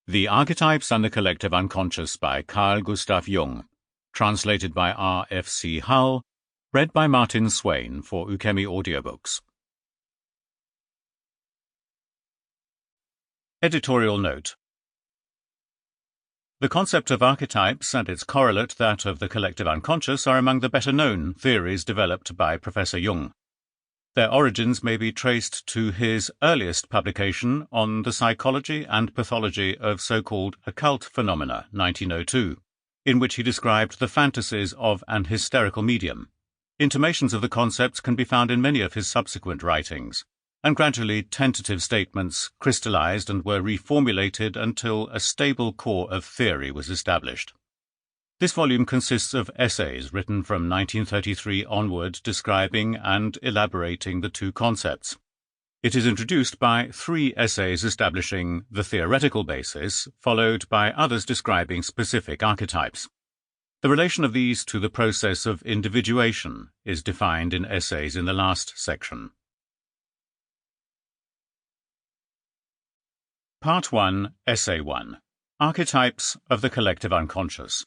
The Archetypes and the Collective Unconscious by Carl Gustav Jung, translated by R.F.C. Hull, read by Martyn Swain for Ukemi Audiobooks. Editorial note. The concept of archetypes and its correlate, that of the collective unconscious, are among the better-known theories developed by Professor Jung. Their origins may be traced to his earliest publication on the psychology and pathology of so-called occult phenomena, 1902, in which he described the fantasies of an hysterical medium. Intimations of the concepts can be found in many of his subsequent writings, and gradually tentative statements crystallized and were reformulated until a stable core of theory was established. This volume consists of essays written from 1933 onward describing and elaborating the two concepts. It is introduced by 3 essays establishing the theoretical basis, followed by others describing specific archetypes. The relation of these to the process of individuation is defined in essays in the last section. Part 1, Essay 1. Archetypes of the Collective Unconscious.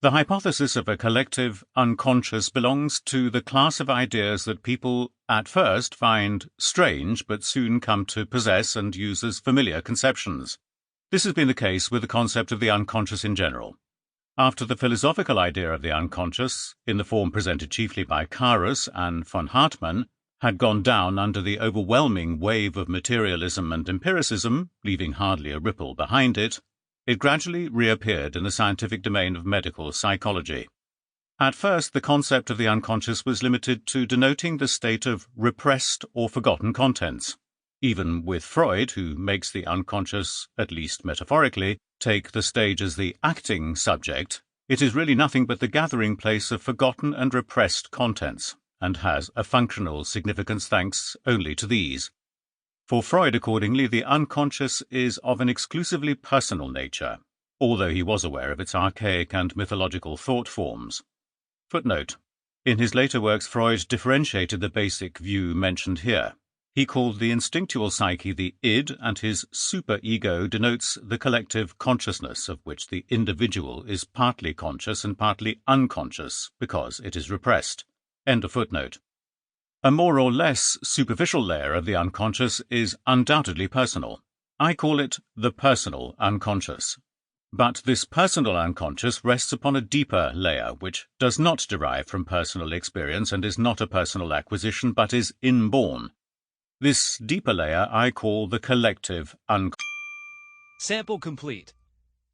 The hypothesis of a collective unconscious belongs to the class of ideas that people at first find strange but soon come to possess and use as familiar conceptions. This has been the case with the concept of the unconscious in general. After the philosophical idea of the unconscious, in the form presented chiefly by Carus and von Hartmann, had gone down under the overwhelming wave of materialism and empiricism, leaving hardly a ripple behind it, it gradually reappeared in the scientific domain of medical psychology. At first, the concept of the unconscious was limited to denoting the state of repressed or forgotten contents. Even with Freud, who makes the unconscious, at least metaphorically, take the stage as the acting subject, it is really nothing but the gathering place of forgotten and repressed contents, and has a functional significance thanks only to these. For Freud, accordingly, the unconscious is of an exclusively personal nature, although he was aware of its archaic and mythological thought forms. Footnote. In his later works, Freud differentiated the basic view mentioned here. He called the instinctual psyche the id, and his superego denotes the collective consciousness of which the individual is partly conscious and partly unconscious because it is repressed. End of footnote. A more or less superficial layer of the unconscious is undoubtedly personal. I call it the personal unconscious. But this personal unconscious rests upon a deeper layer which does not derive from personal experience and is not a personal acquisition but is inborn. This deeper layer I call the collective unconscious. Sample complete.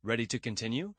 Ready to continue?